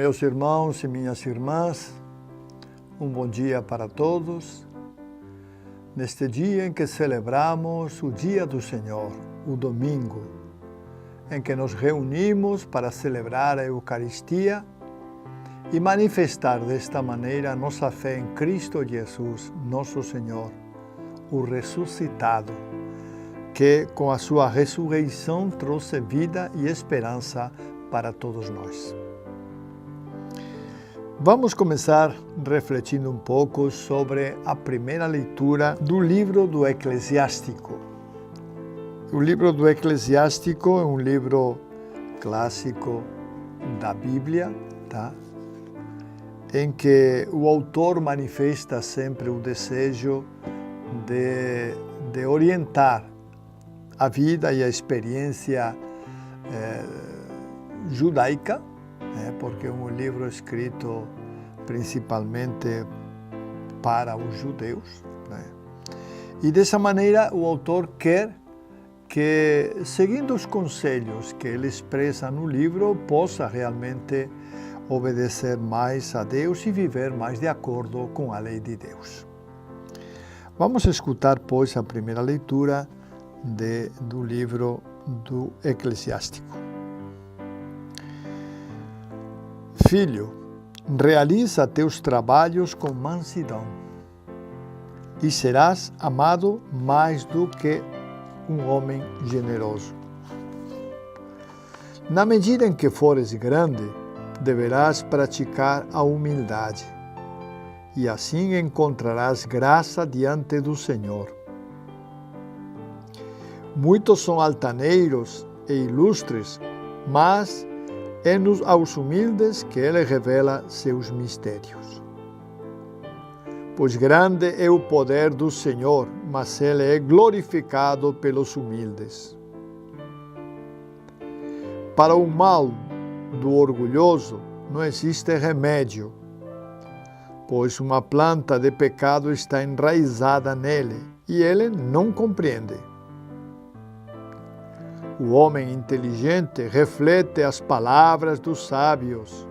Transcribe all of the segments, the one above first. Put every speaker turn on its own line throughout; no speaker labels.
Meus irmãos e minhas irmãs, um bom dia para todos. Neste dia em que celebramos o Dia do Senhor, o domingo, em que nos reunimos para celebrar a Eucaristia e manifestar desta maneira nossa fé em Cristo Jesus, nosso Senhor, o ressuscitado, que com a sua ressurreição trouxe vida e esperança para todos nós. Vamos começar refletindo um pouco sobre a primeira leitura do livro do Eclesiástico. O livro do Eclesiástico é um livro clássico da Bíblia, tá? Em que o autor manifesta sempre o desejo de orientar a vida e a experiência judaica, porque é um livro escrito principalmente para os judeus. E dessa maneira o autor quer que, seguindo os conselhos que ele expressa no livro, possa realmente obedecer mais a Deus e viver mais de acordo com a lei de Deus. Vamos escutar, pois, a primeira leitura do livro do Eclesiástico. Filho, realiza teus trabalhos com mansidão e serás amado mais do que um homem generoso. Na medida em que fores grande, deverás praticar a humildade, e assim encontrarás graça diante do Senhor. Muitos são altaneiros e ilustres, mas é aos humildes que ele revela seus mistérios. Pois grande é o poder do Senhor, mas ele é glorificado pelos humildes. Para o mal do orgulhoso não existe remédio, pois uma planta de pecado está enraizada nele e ele não compreende. O homem inteligente reflete as palavras dos sábios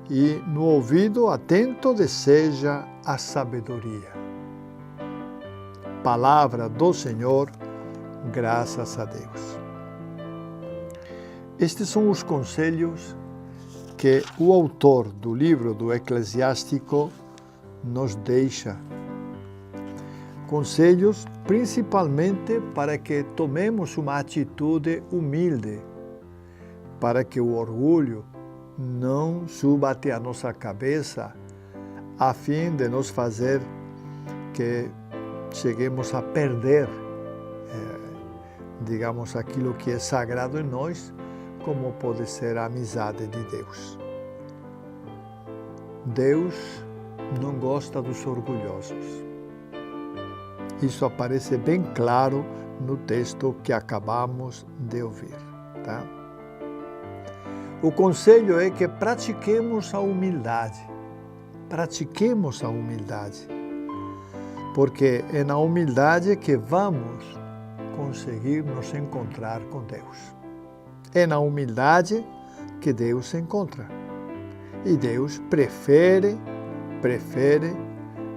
e no ouvido atento deseja a sabedoria. Palavra do Senhor, graças a Deus. Estes são os conselhos que o autor do livro do Eclesiástico nos deixa. Conselhos principalmente para que tomemos uma atitude humilde, para que o orgulho não suba até a nossa cabeça, a fim de nos fazer que cheguemos a perder, digamos, aquilo que é sagrado em nós, como pode ser a amizade de Deus. Deus não gosta dos orgulhosos. Isso aparece bem claro no texto que acabamos de ouvir. Tá? O conselho é que pratiquemos a humildade. Pratiquemos a humildade. Porque é na humildade que vamos conseguir nos encontrar com Deus. É na humildade que Deus se encontra. E Deus prefere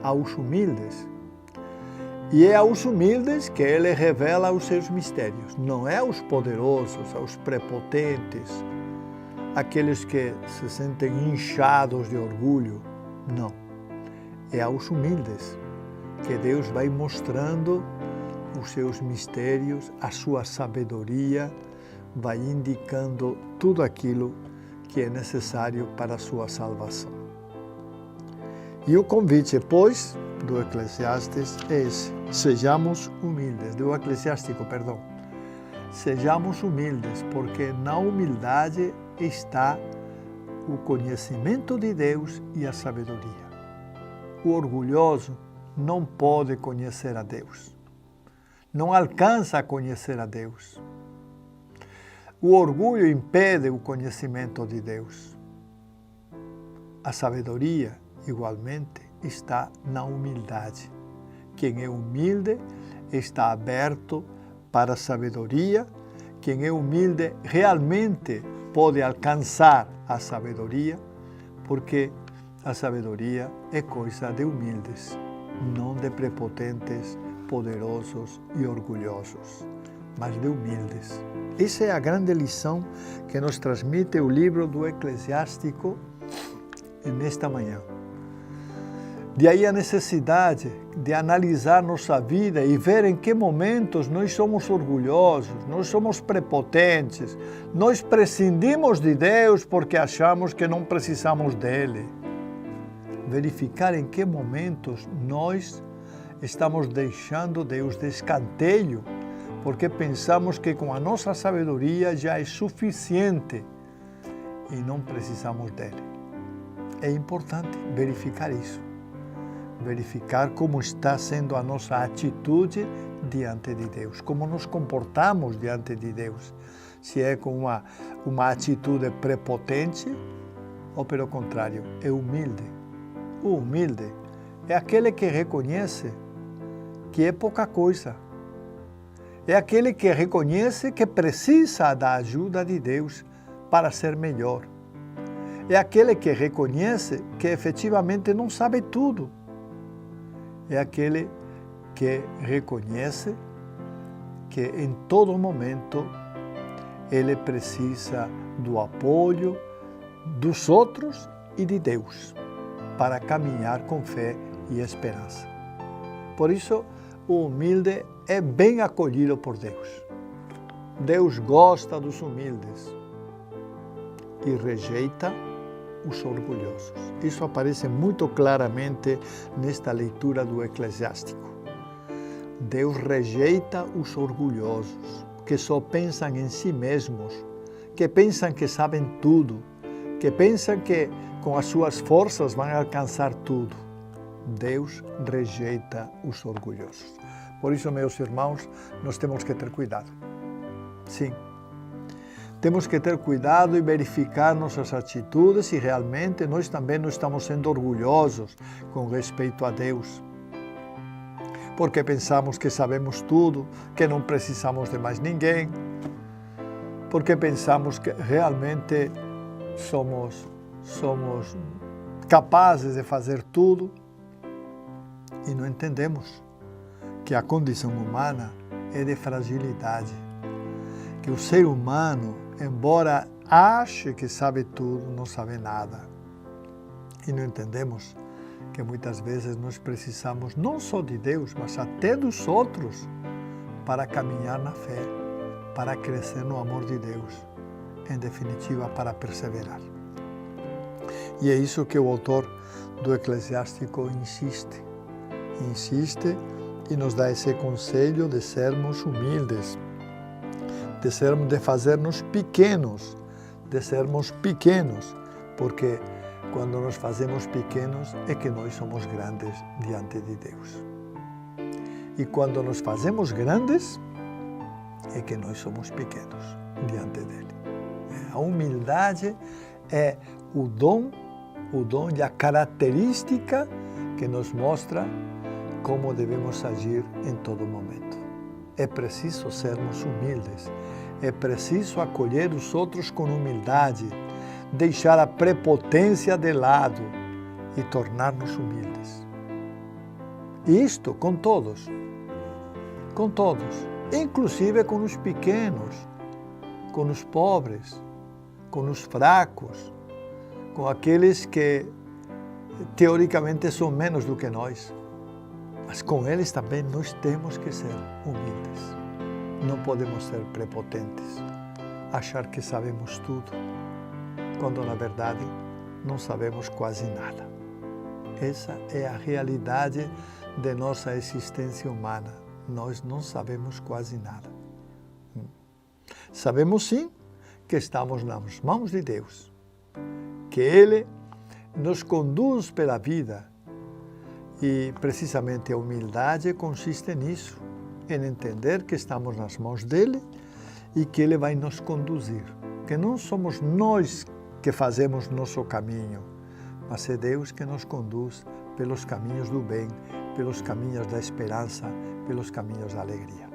aos humildes. E é aos humildes que ele revela os seus mistérios. Não é aos poderosos, aos prepotentes, aqueles que se sentem inchados de orgulho. Não. É aos humildes que Deus vai mostrando os seus mistérios, a sua sabedoria, vai indicando tudo aquilo que é necessário para a sua salvação. E o convite, pois, do Eclesiastes é esse: sejamos humildes, do Eclesiástico, perdão. Sejamos humildes, porque na humildade está o conhecimento de Deus e a sabedoria. O orgulhoso não pode conhecer a Deus, não alcança a conhecer a Deus. O orgulho impede o conhecimento de Deus. A sabedoria, igualmente, está na humildade. Quem é humilde está aberto para a sabedoria. Quem é humilde realmente pode alcançar a sabedoria porque a sabedoria é coisa de humildes, não de prepotentes, poderosos e orgulhosos, mas de humildes. Essa é a grande lição que nos transmite o livro do Eclesiástico nesta manhã. De aí a necessidade de analisar nossa vida e ver em que momentos nós somos orgulhosos, nós somos prepotentes, nós prescindimos de Deus porque achamos que não precisamos dele. Verificar em que momentos nós estamos deixando Deus de escanteio porque pensamos que com a nossa sabedoria já é suficiente e não precisamos dele. É importante verificar isso. Verificar como está sendo a nossa atitude diante de Deus, como nos comportamos diante de Deus. Se é com uma atitude prepotente ou, pelo contrário, é humilde. O humilde é aquele que reconhece que é pouca coisa. É aquele que reconhece que precisa da ajuda de Deus para ser melhor. É aquele que reconhece que efetivamente não sabe tudo. É aquele que reconhece que em todo momento ele precisa do apoio dos outros e de Deus para caminhar com fé e esperança. Por isso, o humilde é bem acolhido por Deus. Deus gosta dos humildes e rejeita os orgulhosos. Isso aparece muito claramente nesta leitura do Eclesiástico. Deus rejeita os orgulhosos, que só pensam em si mesmos, que pensam que sabem tudo, que pensam que com as suas forças vão alcançar tudo. Deus rejeita os orgulhosos. Por isso, meus irmãos, nós temos que ter cuidado. Sim. Temos que ter cuidado e verificar nossas atitudes se realmente nós também não estamos sendo orgulhosos com respeito a Deus. Porque pensamos que sabemos tudo, que não precisamos de mais ninguém. Porque pensamos que realmente somos capazes de fazer tudo. E não entendemos que a condição humana é de fragilidade. Que o ser humano, embora ache que sabe tudo, não sabe nada. E não entendemos que muitas vezes nós precisamos não só de Deus, mas até dos outros para caminhar na fé, para crescer no amor de Deus, em definitiva, para perseverar. E é isso que o autor do Eclesiástico insiste e nos dá esse conselho de sermos humildes, de fazermos pequenos, porque quando nos fazemos pequenos é que nós somos grandes diante de Deus. E quando nos fazemos grandes é que nós somos pequenos diante dele. A humildade é o dom e a característica que nos mostra como devemos agir em todo momento. É preciso sermos humildes, é preciso acolher os outros com humildade, deixar a prepotência de lado e tornar-nos humildes. E isto com todos, inclusive com os pequenos, com os pobres, com os fracos, com aqueles que teoricamente são menos do que nós. Mas com eles também nós temos que ser humildes. Não podemos ser prepotentes, achar que sabemos tudo, quando na verdade não sabemos quase nada. Essa é a realidade de nossa existência humana. Nós não sabemos quase nada. Sabemos sim que estamos nas mãos de Deus, que Ele nos conduz pela vida. E precisamente a humildade consiste nisso, em entender que estamos nas mãos dele e que ele vai nos conduzir. Que não somos nós que fazemos nosso caminho, mas é Deus que nos conduz pelos caminhos do bem, pelos caminhos da esperança, pelos caminhos da alegria.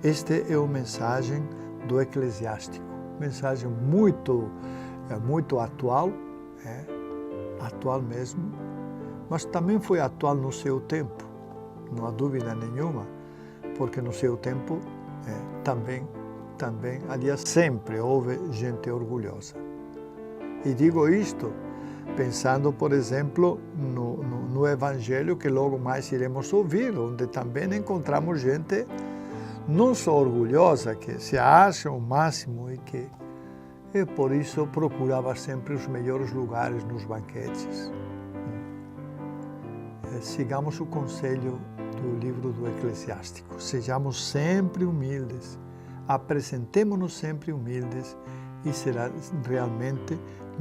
Esta é a mensagem do Eclesiástico, mensagem muito atual atual mesmo, mas também foi atual no seu tempo, não há dúvida nenhuma, porque no seu tempo também, aliás, sempre houve gente orgulhosa. E digo isto pensando, por exemplo, no Evangelho que logo mais iremos ouvir, onde também encontramos gente não só orgulhosa, que se acha o máximo e por isso procurava sempre os melhores lugares nos banquetes. Sigamos o conselho do livro do Eclesiástico. Sejamos sempre humildes, apresentemo-nos sempre humildes e será realmente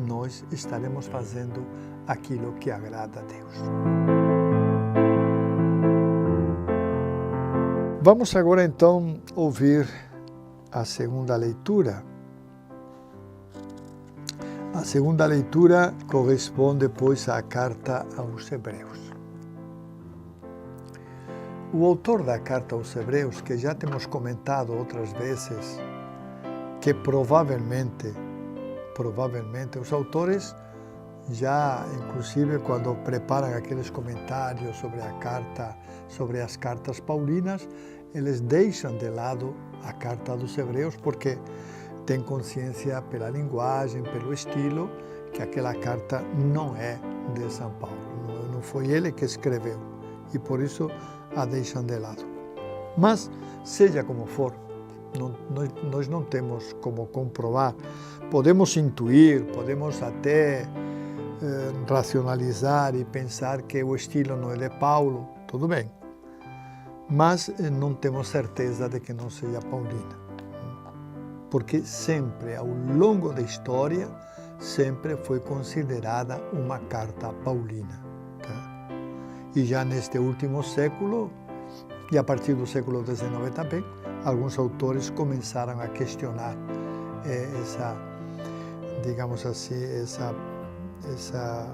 nós estaremos fazendo aquilo que agrada a Deus. Vamos agora então ouvir a segunda leitura. A segunda leitura corresponde, pois, à carta aos Hebreus. O autor da carta aos Hebreus, que já temos comentado outras vezes, que provavelmente os autores já, inclusive, quando preparam aqueles comentários sobre a carta, sobre as cartas paulinas, eles deixam de lado a carta dos Hebreus porque têm consciência pela linguagem, pelo estilo, que aquela carta não é de São Paulo, não foi ele que escreveu e por isso a deixam de lado. Mas, seja como for, nós não temos como comprovar, podemos intuir, podemos até racionalizar e pensar que o estilo não é de Paulo, tudo bem, mas não temos certeza de que não seja paulina, porque sempre, ao longo da história, sempre foi considerada uma carta paulina. Tá? E já neste último século, e a partir do século XIX também, alguns autores começaram a questionar essa, digamos assim,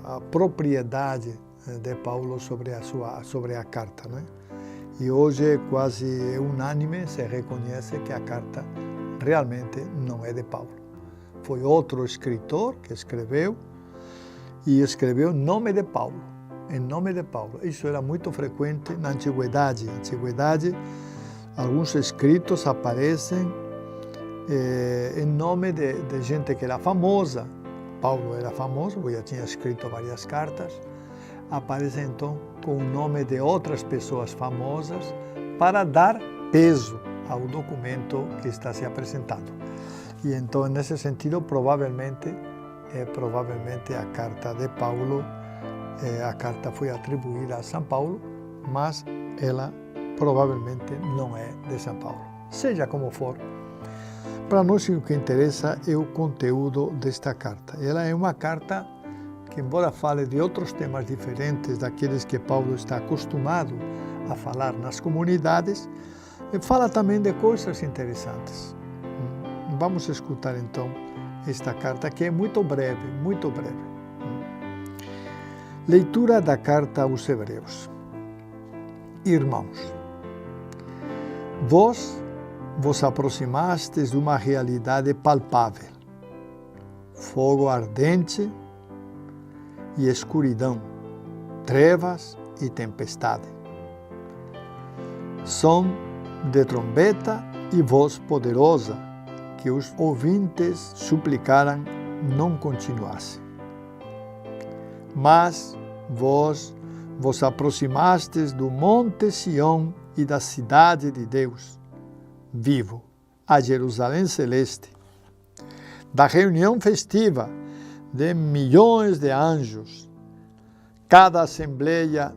a propriedade de Paulo sobre a carta, né? E hoje quase unânime se reconhece que a carta realmente não é de Paulo. Foi outro escritor que escreveu e escreveu em nome de Paulo. Em nome de Paulo. Isso era muito frequente na antiguidade. Na antiguidade, alguns escritos aparecem em nome de gente que era famosa. Paulo era famoso, porque já tinha escrito várias cartas. Aparece então com o nome de outras pessoas famosas para dar peso ao documento que está se apresentando. E então, nesse sentido, provavelmente a carta de Paulo, a carta foi atribuída a São Paulo, mas ela provavelmente não é de São Paulo. Seja como for, para nós o que interessa é o conteúdo desta carta. Ela é uma carta que, embora fale de outros temas diferentes daqueles que Paulo está acostumado a falar nas comunidades, fala também de coisas interessantes. Vamos escutar então esta carta, que é muito breve, muito breve. Leitura da carta aos Hebreus. Irmãos, vós vos aproximastes de uma realidade palpável, fogo ardente e escuridão, trevas e tempestade. Som de trombeta e voz poderosa que os ouvintes suplicaram não continuasse. Mas vós vos aproximastes do monte Sião e da cidade de Deus vivo, a Jerusalém celeste, da reunião festiva de milhões de anjos, da Assembleia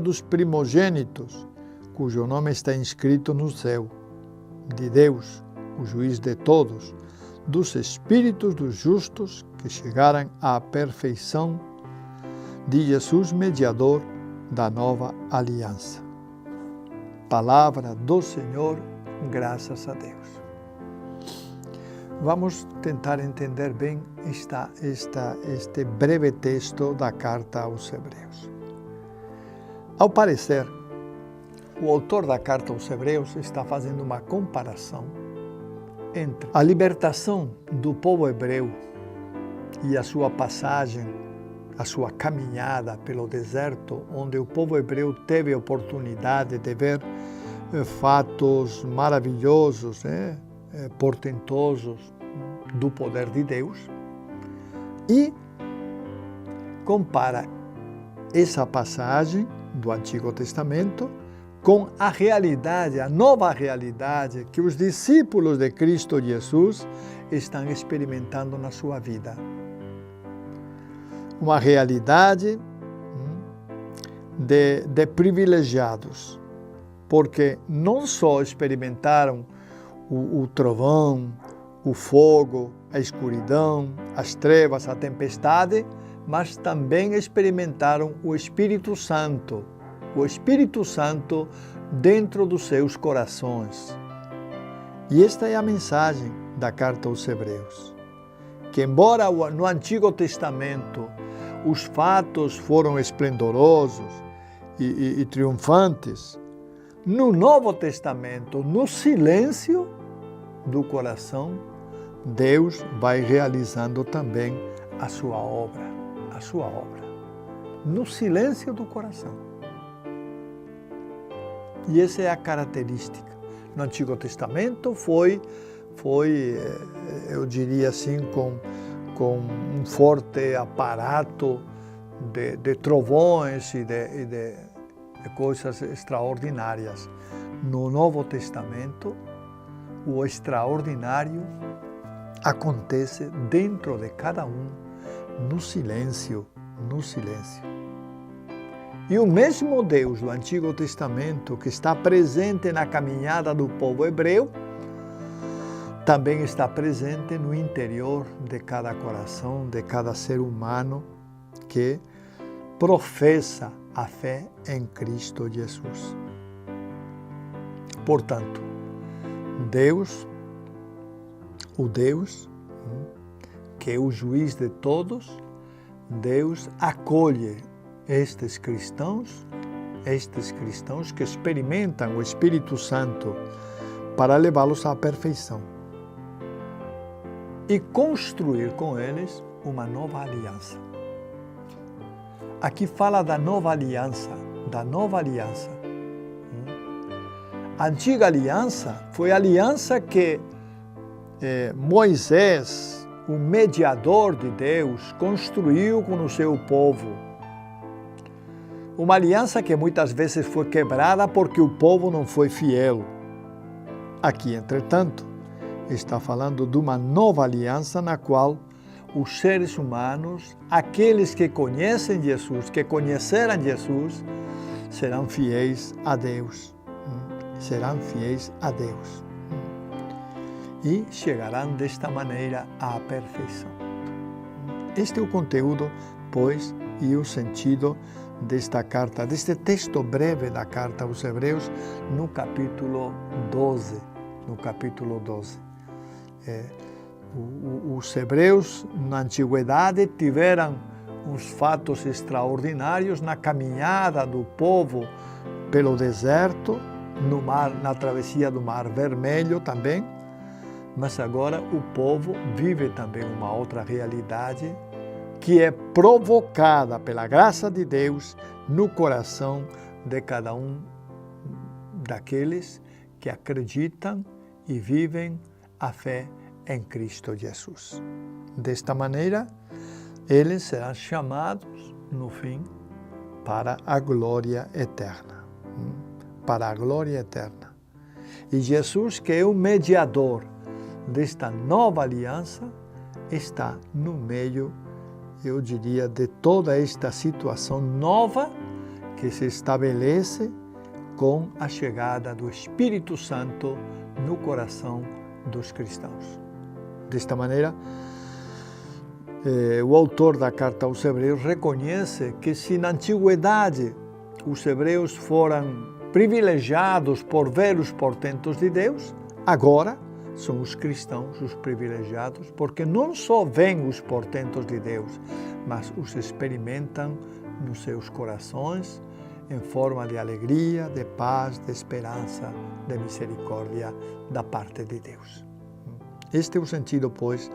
dos primogênitos, cujo nome está inscrito no céu, de Deus, o juiz de todos, dos espíritos dos justos que chegaram à perfeição, de Jesus, mediador da nova aliança. Palavra do Senhor, graças a Deus. Vamos tentar entender bem este breve texto da carta aos Hebreus. Ao parecer, o autor da carta aos Hebreus está fazendo uma comparação entre a libertação do povo hebreu e a sua passagem, a sua caminhada pelo deserto, onde o povo hebreu teve a oportunidade de ver fatos maravilhosos, portentosos do poder de Deus, e compara essa passagem do Antigo Testamento com a realidade, a nova realidade que os discípulos de Cristo Jesus estão experimentando na sua vida. Uma realidade de privilegiados, porque não só experimentaram o trovão, o fogo, a escuridão, as trevas, a tempestade, mas também experimentaram o Espírito Santo dentro dos seus corações. E esta é a mensagem da carta aos Hebreus, que embora no Antigo Testamento os fatos foram esplendorosos e triunfantes, no Novo Testamento, no silêncio do coração, Deus vai realizando também a sua obra, no silêncio do coração. E essa é a característica. No Antigo Testamento foi eu diria assim, com um forte aparato de trovões e de coisas extraordinárias. No Novo Testamento, o extraordinário acontece dentro de cada um, no silêncio. E o mesmo Deus do Antigo Testamento, que está presente na caminhada do povo hebreu, também está presente no interior de cada coração, de cada ser humano que professa a fé em Cristo Jesus. Portanto, o Deus, que é o juiz de todos, Deus acolhe estes cristãos que experimentam o Espírito Santo para levá-los à perfeição e construir com eles uma nova aliança. Aqui fala da nova aliança. A antiga aliança foi a aliança que Moisés, o mediador de Deus, construiu com o seu povo. Uma aliança que muitas vezes foi quebrada porque o povo não foi fiel. Aqui, entretanto, está falando de uma nova aliança na qual os seres humanos, aqueles que conhecem Jesus, que conheceram Jesus, serão fiéis a Deus. E chegarão desta maneira à perfeição. Este é o conteúdo, pois, e o sentido desta carta, deste texto breve da carta aos Hebreus, no capítulo 12. Os hebreus, na antiguidade, tiveram uns fatos extraordinários na caminhada do povo pelo deserto, no mar, na travessia do Mar Vermelho também, mas agora o povo vive também uma outra realidade que é provocada pela graça de Deus no coração de cada um daqueles que acreditam e vivem a fé em Cristo Jesus. Desta maneira, eles serão chamados, no fim, para a glória eterna. E Jesus, que é o mediador desta nova aliança, está no meio, eu diria, de toda esta situação nova que se estabelece com a chegada do Espírito Santo no coração dos cristãos. Desta maneira, o autor da carta aos Hebreus reconhece que se na antiguidade os hebreus foram privilegiados por ver os portentos de Deus, agora são os cristãos os privilegiados, porque não só veem os portentos de Deus, mas os experimentam nos seus corações em forma de alegria, de paz, de esperança, de misericórdia da parte de Deus. Este é o sentido, pois,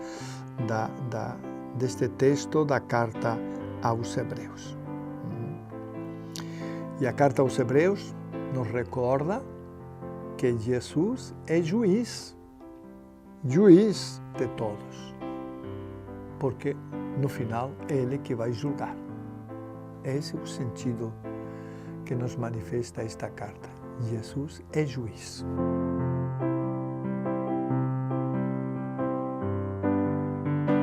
deste texto da carta aos Hebreus. E a carta aos Hebreus nos recorda que Jesus é juiz de todos, porque no final é Ele que vai julgar. Esse é o sentido que nos manifesta esta carta. Jesus é juiz.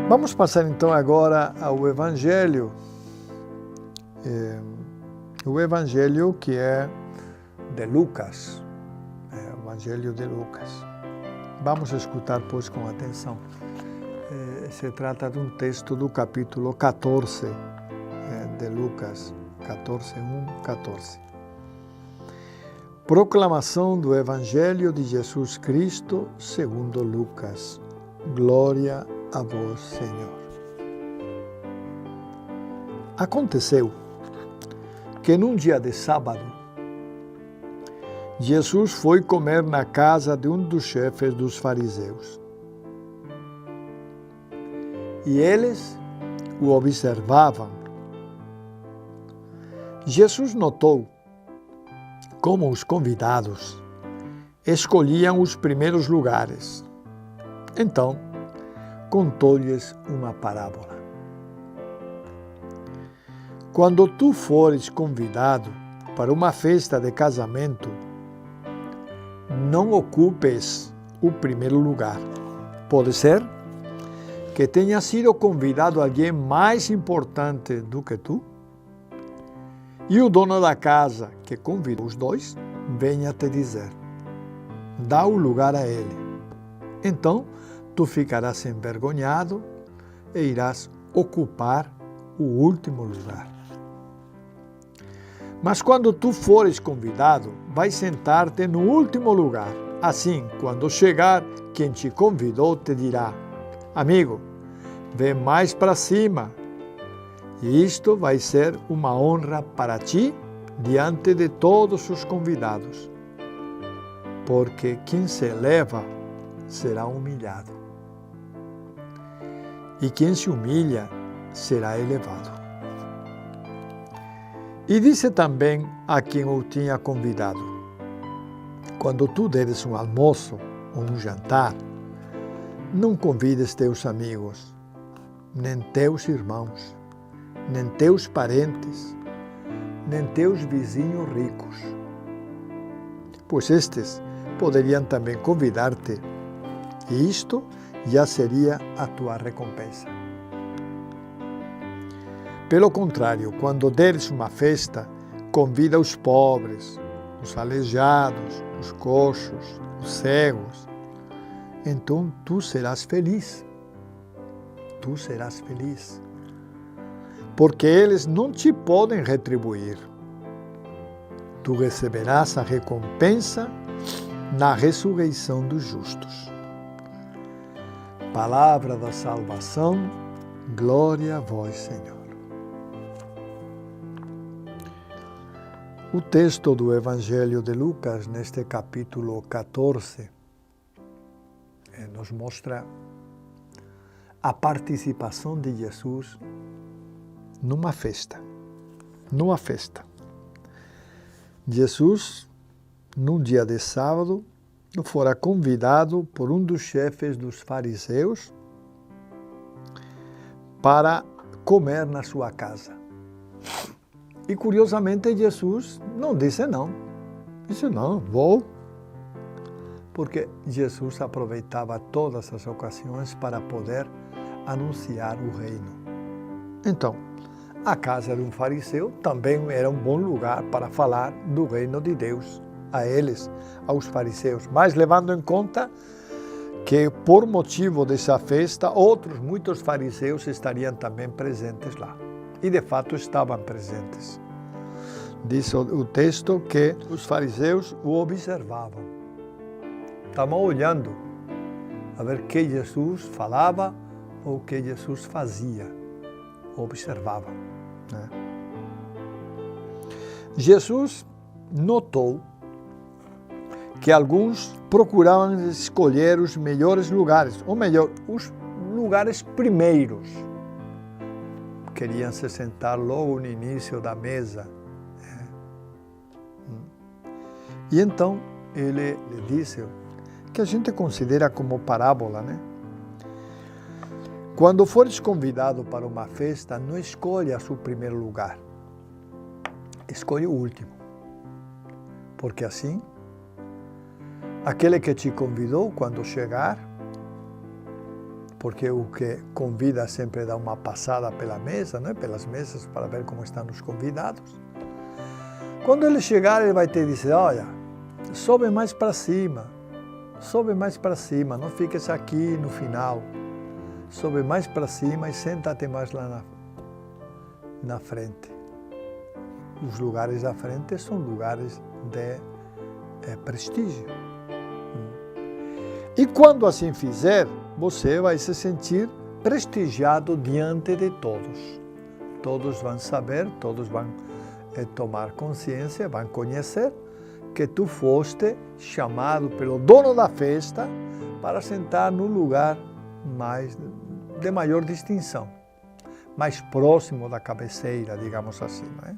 Vamos passar então agora ao Evangelho. O Evangelho que é de Lucas. O Evangelho de Lucas. Vamos escutar, pois, com atenção. Se trata de um texto do capítulo 14 de Lucas, 14. Proclamação do Evangelho de Jesus Cristo segundo Lucas. Glória a vós, Senhor. Aconteceu que num dia de sábado, Jesus foi comer na casa de um dos chefes dos fariseus. E eles o observavam. Jesus notou como os convidados escolhiam os primeiros lugares. Então, contou-lhes uma parábola. Quando tu fores convidado para uma festa de casamento, não ocupes o primeiro lugar. Pode ser que tenha sido convidado alguém mais importante do que tu, e o dono da casa que convidou os dois venha te dizer: dá o lugar a ele. Então, tu ficarás envergonhado e irás ocupar o último lugar. Mas quando tu fores convidado, vai sentar-te no último lugar. Assim, quando chegar, quem te convidou te dirá: amigo, vem mais para cima. E isto vai ser uma honra para ti diante de todos os convidados. Porque quem se eleva será humilhado, e quem se humilha será elevado. E disse também a quem o tinha convidado: quando tu deres um almoço ou um jantar, não convides teus amigos, nem teus irmãos, nem teus parentes, nem teus vizinhos ricos, pois estes poderiam também convidar-te, e isto já seria a tua recompensa. Pelo contrário, quando deres uma festa, convida os pobres, os aleijados, os coxos, os cegos. Então tu serás feliz. Tu serás feliz. Porque eles não te podem retribuir. Tu receberás a recompensa na ressurreição dos justos. Palavra da salvação, glória a vós, Senhor. O texto do Evangelho de Lucas, neste capítulo 14, nos mostra a participação de Jesus numa festa. Numa festa. Jesus, num dia de sábado, fora convidado por um dos chefes dos fariseus para comer na sua casa. E, curiosamente, Jesus não disse não. Disse não, vou. Porque Jesus aproveitava todas as ocasiões para poder anunciar o reino. Então, a casa de um fariseu também era um bom lugar para falar do reino de Deus a eles, aos fariseus. Mas levando em conta que, por motivo dessa festa, muitos fariseus estariam também presentes lá. E de fato estavam presentes. Diz o texto que os fariseus o observavam. Estavam olhando a ver o que Jesus falava ou o que Jesus fazia. Observavam. Né? Jesus notou que alguns procuravam escolher os melhores lugares, ou melhor, os lugares primeiros. queriam se sentar logo no início da mesa. E então ele disse que a gente considera como parábola, né? Quando fores convidado para uma festa, não escolhas o primeiro lugar, escolhe o último, porque assim, aquele que te convidou, quando chegar, porque o que convida sempre dá uma passada pela mesa, né? Pelas mesas, para ver como estão os convidados. Quando ele chegar, ele vai te dizer, olha, sobe mais para cima, não fiques aqui no final. Sobe mais para cima e senta-te mais lá na frente. Os lugares da frente são lugares de prestígio. E quando assim fizer, você vai se sentir prestigiado diante de todos. Todos vão saber, todos vão tomar consciência, vão conhecer que tu foste chamado pelo dono da festa para sentar no lugar de maior distinção, mais próximo da cabeceira, digamos assim, não é?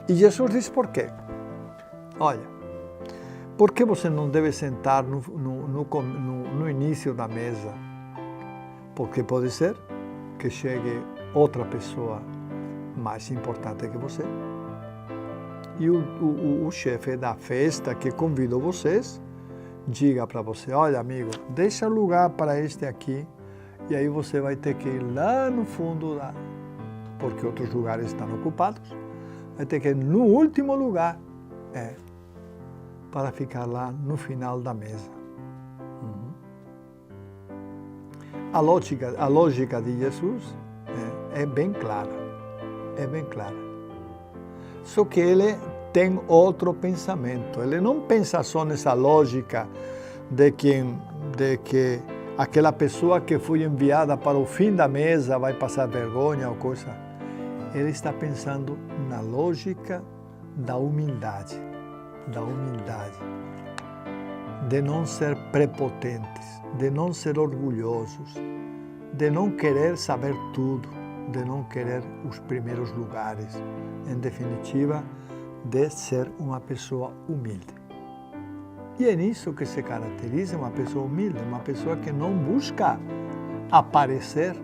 E Jesus diz por quê? Olha, por que você não deve sentar no início da mesa? Porque pode ser que chegue outra pessoa mais importante que você. E o chefe da festa que convidou vocês diga para você, olha amigo, deixa lugar para este aqui, e aí você vai ter que ir lá no fundo, porque outros lugares estão ocupados, vai ter que ir no último lugar, para ficar lá no final da mesa. A lógica de Jesus é bem clara, Só que ele tem outro pensamento. Ele não pensa só nessa lógica de que aquela pessoa que foi enviada para o fim da mesa vai passar vergonha ou coisa. Ele está pensando na lógica da humildade, de não ser prepotentes, de não ser orgulhosos, de não querer saber tudo, de não querer os primeiros lugares. Em definitiva, de ser uma pessoa humilde. E é nisso que se caracteriza uma pessoa humilde, uma pessoa que não busca aparecer,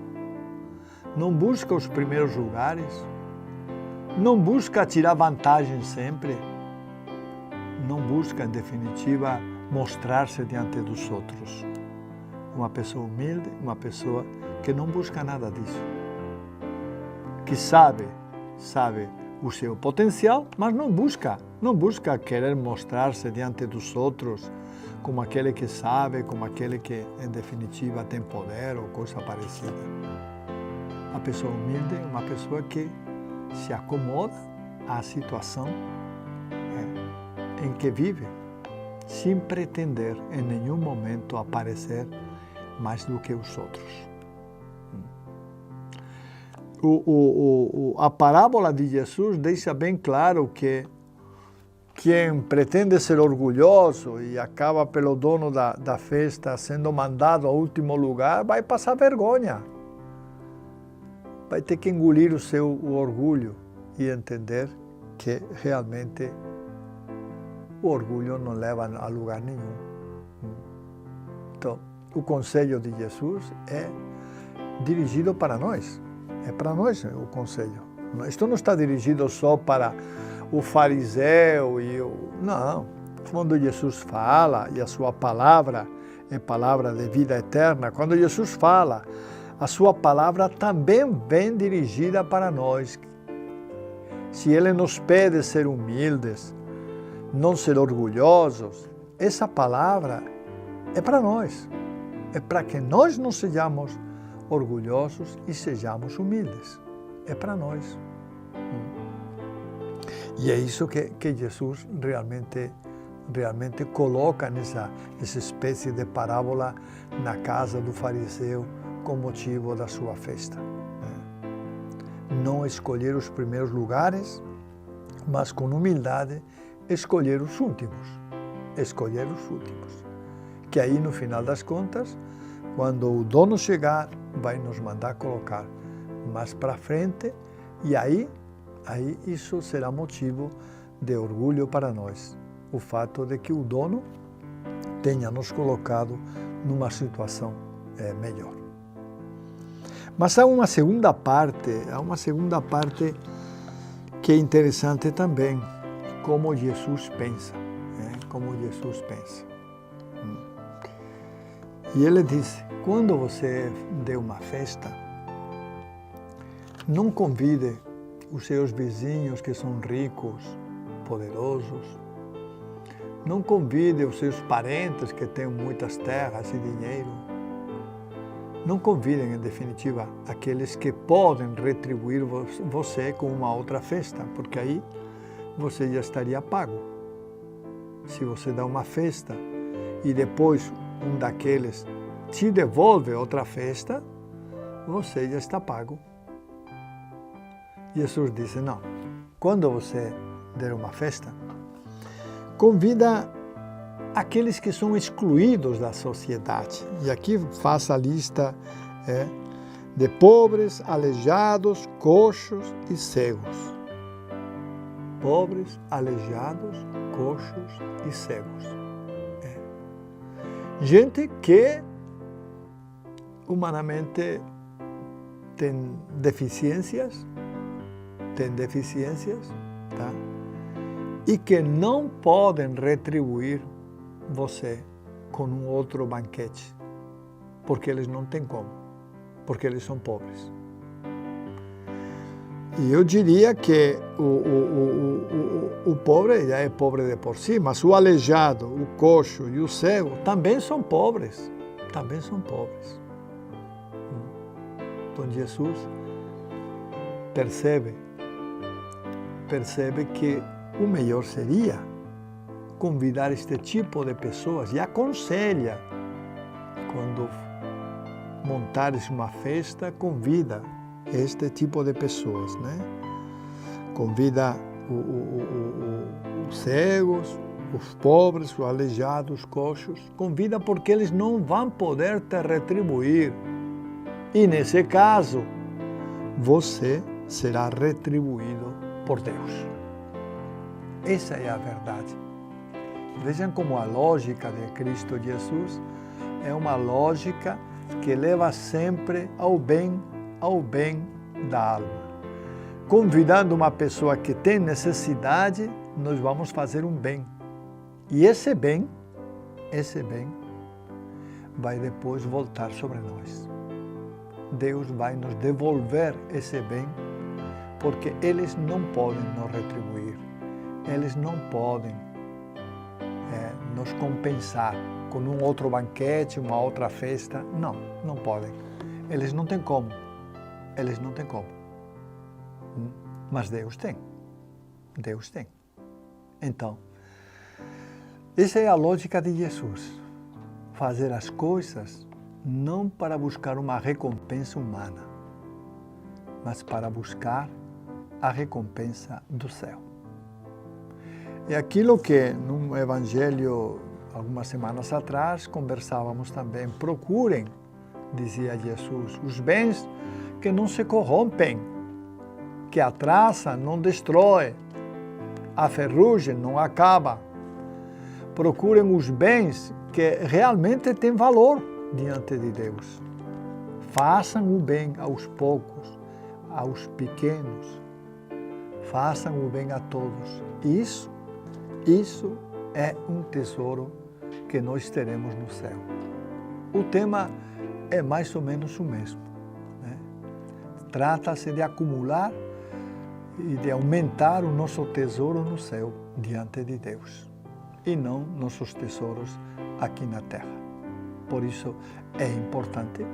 não busca os primeiros lugares, não busca tirar vantagem sempre, não busca, em definitiva, mostrar-se diante dos outros. Uma pessoa humilde, uma pessoa que não busca nada disso, que sabe o seu potencial, mas não busca querer mostrar-se diante dos outros como aquele que sabe, como aquele que, em definitiva, tem poder ou coisa parecida. A pessoa humilde é uma pessoa que se acomoda à situação em que vive, sem pretender em nenhum momento aparecer mais do que os outros. A parábola de Jesus deixa bem claro que quem pretende ser orgulhoso e acaba pelo dono da festa sendo mandado ao último lugar, vai passar vergonha. Vai ter que engolir o orgulho e entender que realmente o orgulho não leva a lugar nenhum. Então, o conselho de Jesus é dirigido para nós. É para nós o conselho. Isto não está dirigido só para o fariseu Não. Quando Jesus fala, e a sua palavra é palavra de vida eterna, quando Jesus fala, a sua palavra também vem dirigida para nós. Se Ele nos pede ser humildes, não ser orgulhosos, essa palavra é para nós. É para que nós não sejamos orgulhosos e sejamos humildes. É para nós. E é isso que Jesus realmente coloca nessa espécie de parábola na casa do fariseu com motivo da sua festa. Não escolher os primeiros lugares, mas com humildade escolher os últimos. Que aí, no final das contas, Quando o dono chegar, vai nos mandar colocar mais para frente, e aí isso será motivo de orgulho para nós, o fato de que o dono tenha nos colocado numa situação melhor. Mas há uma segunda parte que é interessante também, como Jesus pensa, como Jesus pensa. E ele disse, quando você der uma festa, não convide os seus vizinhos que são ricos, poderosos, não convide os seus parentes que têm muitas terras e dinheiro, não convidem, em definitiva, aqueles que podem retribuir você com uma outra festa, porque aí você já estaria pago. Se você dá uma festa e depois um daqueles te devolve outra festa, você já está pago. Jesus disse, não, quando você der uma festa, convida aqueles que são excluídos da sociedade. E aqui faz a lista de pobres, aleijados, coxos e cegos. Pobres, aleijados, coxos e cegos. Gente que humanamente tem deficiências, tá? E que não podem retribuir você com um outro banquete, porque eles não têm como, porque eles são pobres. E eu diria que o pobre já é pobre de por si, mas o aleijado, o coxo e o cego também são pobres, Então Jesus percebe que o melhor seria convidar este tipo de pessoas e aconselha, quando montares uma festa, convida este tipo de pessoas, né? Convida os cegos, os pobres, os aleijados, os coxos, convida porque eles não vão poder te retribuir. E nesse caso, você será retribuído por Deus. Essa é a verdade. Vejam como a lógica de Cristo Jesus é uma lógica que leva sempre ao bem da alma. Convidando uma pessoa que tem necessidade, nós vamos fazer um bem. E esse bem vai depois voltar sobre nós. Deus vai nos devolver esse bem, porque eles não podem nos retribuir, eles não podem nos compensar com um outro banquete, uma outra festa. Não podem. Eles não têm como. Mas Deus tem. Então, essa é a lógica de Jesus. Fazer as coisas não para buscar uma recompensa humana, mas para buscar a recompensa do céu. É aquilo que, num evangelho, algumas semanas atrás, conversávamos também. Procurem, dizia Jesus, os bens que não se corrompem, que a traça não destrói, a ferrugem não acaba. Procurem os bens que realmente têm valor diante de Deus. Façam o bem aos poucos, aos pequenos. Façam o bem a todos. Isso é um tesouro que nós teremos no céu. O tema é mais ou menos o mesmo, né? Trata-se de acumular e de aumentar o nosso tesouro no céu diante de Deus, e não nossos tesouros aqui na terra. Por isso é importante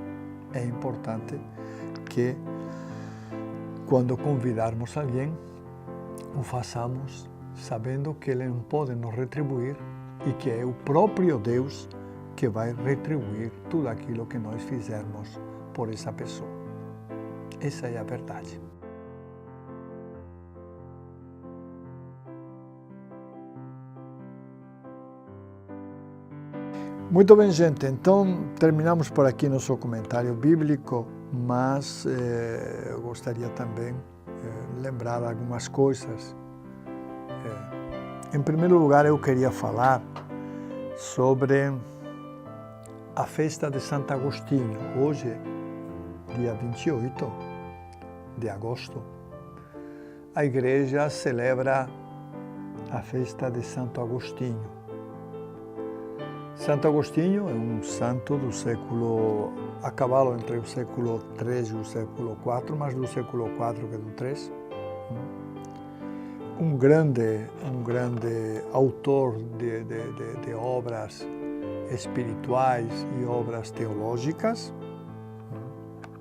que, quando convidarmos alguém, o façamos sabendo que ele não pode nos retribuir e que é o próprio Deus que vai retribuir tudo aquilo que nós fizermos por essa pessoa. Essa é a verdade. Muito bem, gente. Então, terminamos por aqui nosso comentário bíblico, mas eu gostaria também lembrar algumas coisas. Em primeiro lugar, eu queria falar sobre a festa de Santo Agostinho. Hoje, dia 28 de agosto, a igreja celebra a festa de Santo Agostinho. Santo Agostinho é um santo do século, a cavalo entre o século III e o século IV, mas do século IV que do III. Um grande autor de obras espirituais e obras teológicas.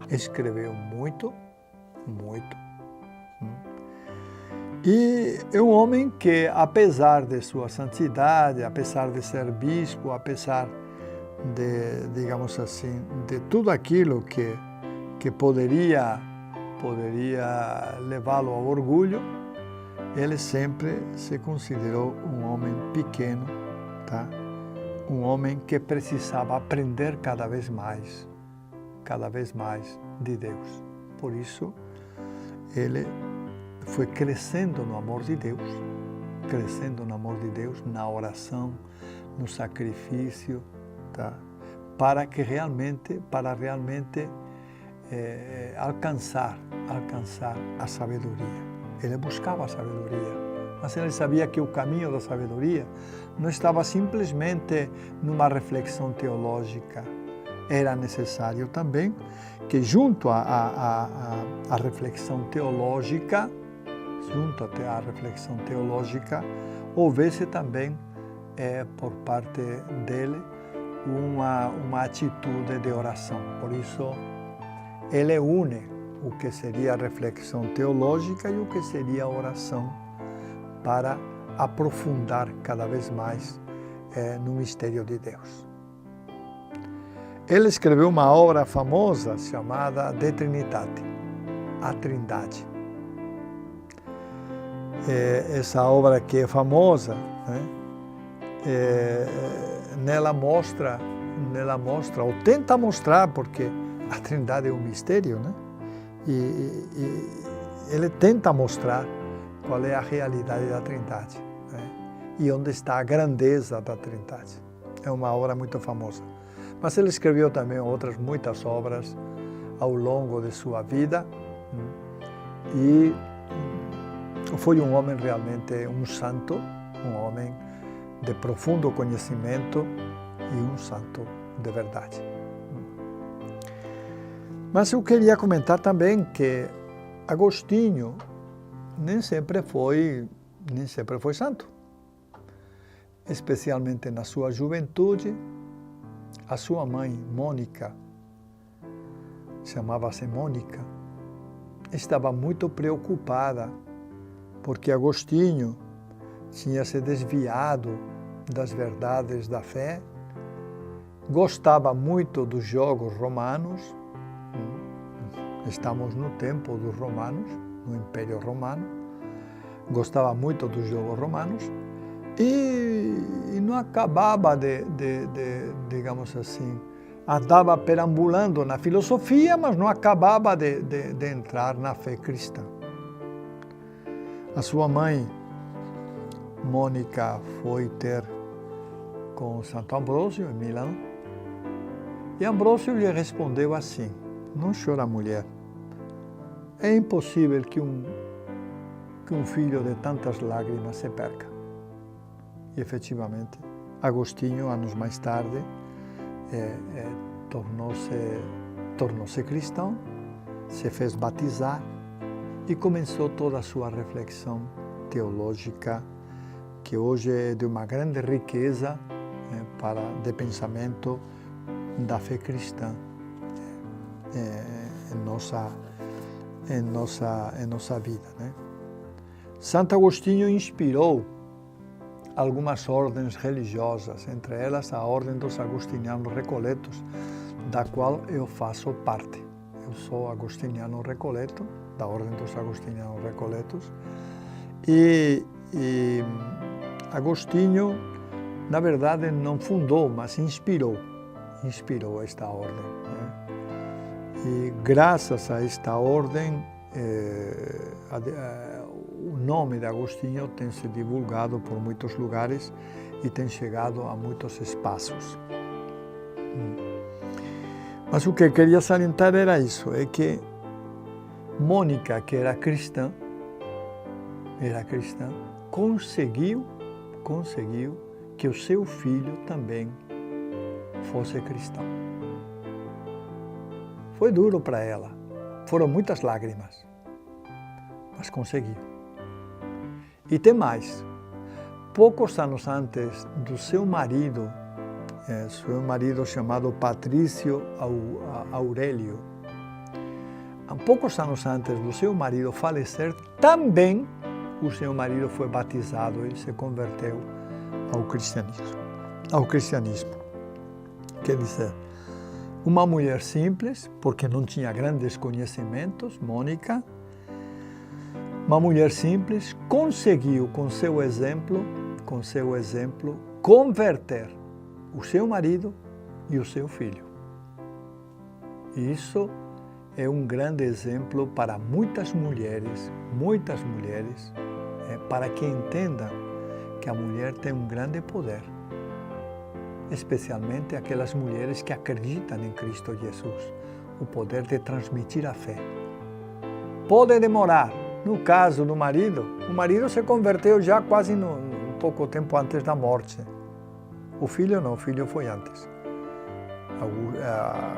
Escreveu muito. E é um homem que, apesar de sua santidade, apesar de ser bispo, apesar de, digamos assim, de tudo aquilo que poderia levá-lo ao orgulho, ele sempre se considerou um homem pequeno, tá? Um homem que precisava aprender cada vez mais de Deus. Por isso, ele foi crescendo no amor de Deus, na oração, no sacrifício, tá? para realmente alcançar a sabedoria. Ele buscava a sabedoria, mas ele sabia que o caminho da sabedoria não estava simplesmente numa reflexão teológica. Era necessário também que junto à reflexão teológica, houvesse também, por parte dele, uma atitude de oração. Por isso, ele une o que seria a reflexão teológica e o que seria a oração para aprofundar cada vez mais no mistério de Deus. Ele escreveu uma obra famosa chamada De Trinitate, a Trindade. Essa obra que é famosa, né? Nela mostra, ou tenta mostrar, porque a Trindade é um mistério, né? E ele tenta mostrar qual é a realidade da Trindade, né? E onde está a grandeza da Trindade. É uma obra muito famosa. Mas ele escreveu também outras muitas obras ao longo de sua vida e foi um homem realmente um santo, um homem de profundo conhecimento e um santo de verdade. Mas eu queria comentar também que Agostinho nem sempre foi santo. Especialmente na sua juventude, a sua mãe, Mônica, chamava-se Mônica, estava muito preocupada porque Agostinho tinha se desviado das verdades da fé, gostava muito dos jogos romanos. Estamos no tempo dos romanos, no Império Romano, gostava muito dos jogos romanos e não acabava digamos assim, andava perambulando na filosofia, mas não acabava de entrar na fé cristã. A sua mãe, Mônica, foi ter com Santo Ambrósio, em Milão, e Ambrósio lhe respondeu assim: não chora, mulher, é impossível que um filho de tantas lágrimas se perca. E, efetivamente, Agostinho, anos mais tarde, tornou-se cristão, se fez batizar e começou toda a sua reflexão teológica, que hoje é de uma grande riqueza de pensamento da fé cristã em nossa vida, né? Santo Agostinho inspirou algumas ordens religiosas, entre elas a Ordem dos Agostinianos Recoletos, da qual eu faço parte. Eu sou agostiniano recoleto, da Ordem dos Agostinianos Recoletos, e Agostinho na verdade, não fundou, mas inspirou esta ordem, né? E graças a esta ordem, o nome de Agostinho tem se divulgado por muitos lugares e tem chegado a muitos espaços. Mas o que eu queria salientar era isso, é que Mônica, que era cristã, conseguiu que o seu filho também fosse cristão. Foi duro para ela, foram muitas lágrimas, mas conseguiu. E tem mais, poucos anos antes do seu marido chamado Patrício Aurélio, poucos anos antes do seu marido falecer, também o seu marido foi batizado, ele se converteu ao cristianismo. Quer dizer, uma mulher simples, porque não tinha grandes conhecimentos, Mônica, uma mulher simples, conseguiu com seu exemplo, converter o seu marido e o seu filho. Isso é um grande exemplo para muitas mulheres, para que entendam que a mulher tem um grande poder, especialmente aquelas mulheres que acreditam em Cristo Jesus, o poder de transmitir a fé. Pode demorar. No caso do marido, o marido se converteu já quase pouco tempo antes da morte. O filho não, o filho foi antes.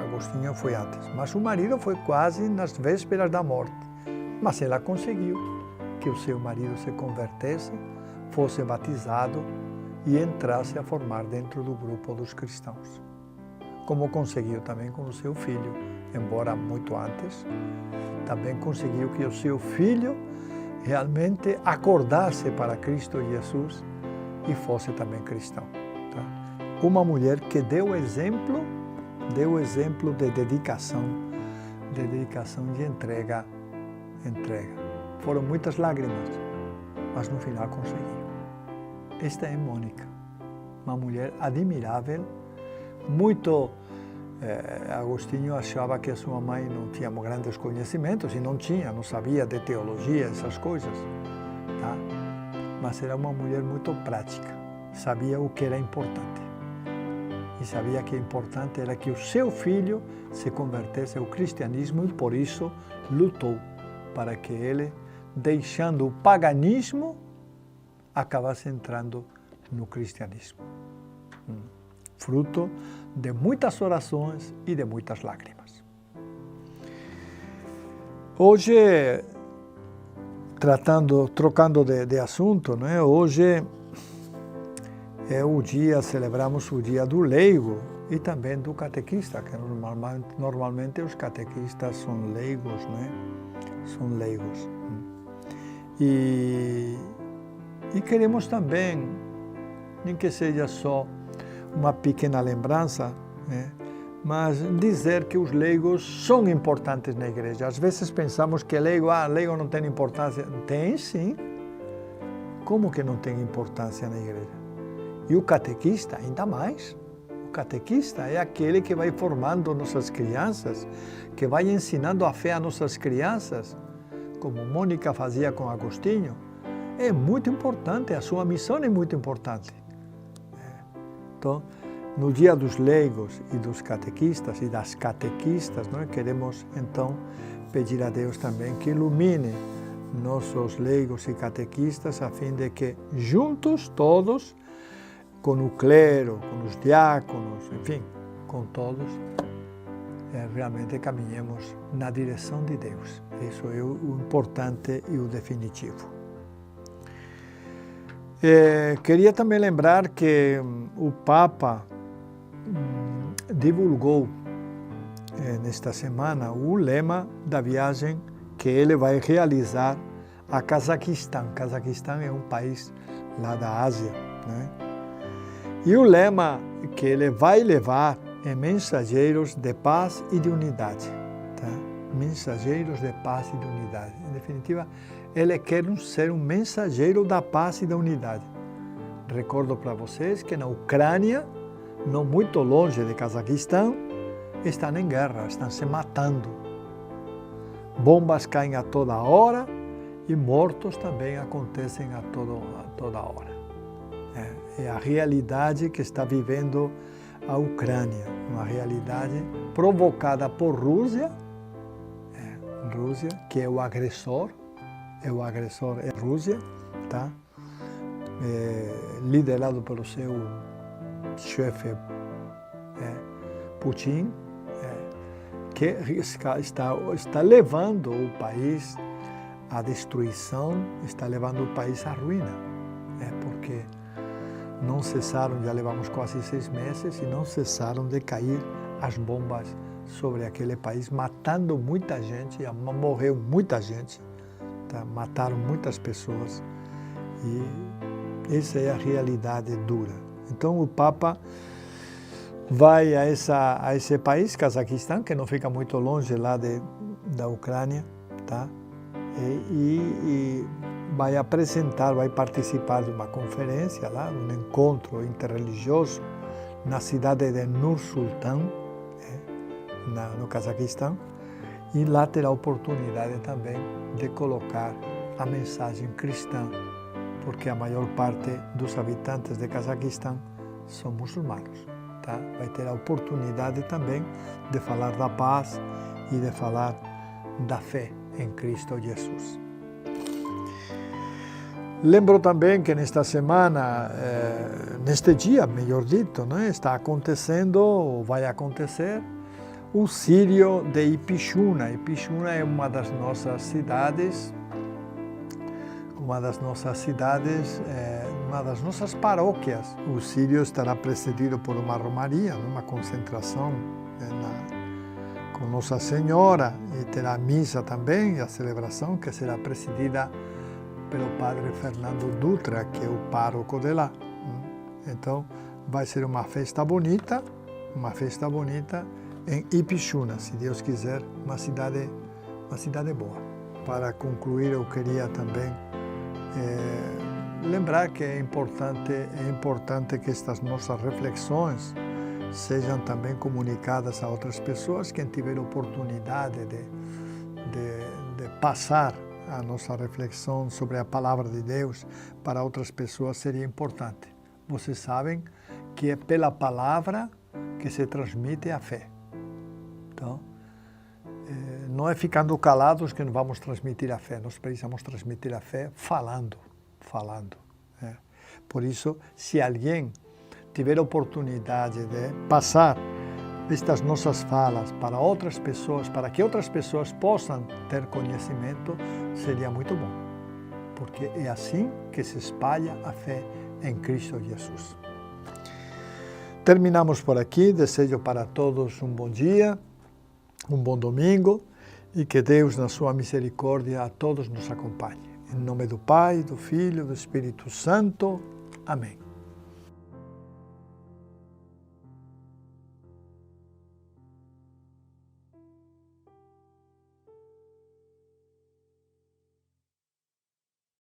Agostinho foi antes. Mas o marido foi quase nas vésperas da morte. Mas ela conseguiu que o seu marido se convertesse, fosse batizado e entrasse a formar dentro do grupo dos cristãos. Como conseguiu também com o seu filho, embora muito antes, também conseguiu que o seu filho realmente acordasse para Cristo Jesus e fosse também cristão. Tá? Uma mulher que deu exemplo de dedicação e entrega. Foram muitas lágrimas, mas no final conseguiu. Esta é Mônica, uma mulher admirável, muito. Agostinho achava que a sua mãe não tinha grandes conhecimentos, e não sabia de teologia, essas coisas. Tá? Mas era uma mulher muito prática, sabia o que era importante. E sabia que o importante era que o seu filho se convertesse ao cristianismo, e por isso lutou para que ele, deixando o paganismo, acabasse entrando no cristianismo. Fruto de muitas orações e de muitas lágrimas. Hoje, trocando de assunto, né? Hoje é o dia, celebramos o dia do leigo e também do catequista, que normalmente os catequistas são leigos, né? São leigos. E queremos também, nem que seja só uma pequena lembrança, né? Mas dizer que os leigos são importantes na igreja. Às vezes pensamos que leigo não tem importância. Tem sim. Como que não tem importância na igreja? E o catequista, ainda mais. O catequista é aquele que vai formando nossas crianças, que vai ensinando a fé a nossas crianças, como Mônica fazia com Agostinho. É muito importante, a sua missão é muito importante. Então, no dia dos leigos e dos catequistas e das catequistas, nós queremos então pedir a Deus também que ilumine nossos leigos e catequistas, a fim de que juntos todos, com o clero, com os diáconos, enfim, com todos, realmente caminhemos na direção de Deus. Isso é o importante e o definitivo. Queria também lembrar que o Papa divulgou nesta semana o lema da viagem que ele vai realizar a Cazaquistão. Cazaquistão é um país lá da Ásia, né? E o lema que ele vai levar é Mensageiros de Paz e de Unidade. Tá? Mensageiros de Paz e de Unidade. Em definitiva, ele quer ser um mensageiro da paz e da unidade Recordo para vocês que na Ucrânia, não muito longe de Cazaquistão, estão em guerra, estão se matando. Bombas caem a toda hora e mortos também acontecem a toda hora. É a realidade que está vivendo a Ucrânia, uma realidade provocada por Rússia, que é o agressor é Rússia, tá? Liderado pelo seu chefe Putin, que está levando o país à destruição, está levando o país à ruína, porque não cessaram, já levamos quase 6 meses, e não cessaram de cair as bombas sobre aquele país, matando muita gente, morreu muita gente, tá? Mataram muitas pessoas, e essa é a realidade dura. Então o Papa vai a esse país, Cazaquistão, que não fica muito longe lá da Ucrânia, tá? E vai vai participar de uma conferência lá, um encontro interreligioso na cidade de Nur-Sultan, no Cazaquistão, e lá terá a oportunidade também de colocar a mensagem cristã, porque a maior parte dos habitantes de Cazaquistão são muçulmanos. Tá? Vai ter a oportunidade também de falar da paz e de falar da fé em Cristo Jesus. Lembro também que nesta semana, neste dia, melhor dito, está acontecendo, ou vai acontecer, o Sírio de Ipixuna. Ipixuna é uma das nossas cidades, uma das nossas paróquias. O Sírio estará precedido por uma romaria, uma concentração com Nossa Senhora, e terá a missa também, e a celebração, que será presidida pelo padre Fernando Dutra, que é o pároco de lá. Então, vai ser uma festa bonita em Ipixuna, se Deus quiser, uma cidade boa. Para concluir, eu queria também lembrar que é importante que estas nossas reflexões sejam também comunicadas a outras pessoas. Quem tiver oportunidade de passar a nossa reflexão sobre a palavra de Deus para outras pessoas seria importante. Vocês sabem que é pela palavra que se transmite a fé. Então, não é ficando calados que não vamos transmitir a fé, nós precisamos transmitir a fé falando. Por isso, se alguém tiver a oportunidade de passar estas nossas falas para outras pessoas, para que outras pessoas possam ter conhecimento, seria muito bom, porque é assim que se espalha a fé em Cristo Jesus. Terminamos por aqui, desejo para todos um bom dia, um bom domingo, e que Deus, na sua misericórdia, a todos nos acompanhe. Em nome do Pai, do Filho e do Espírito Santo. Amém.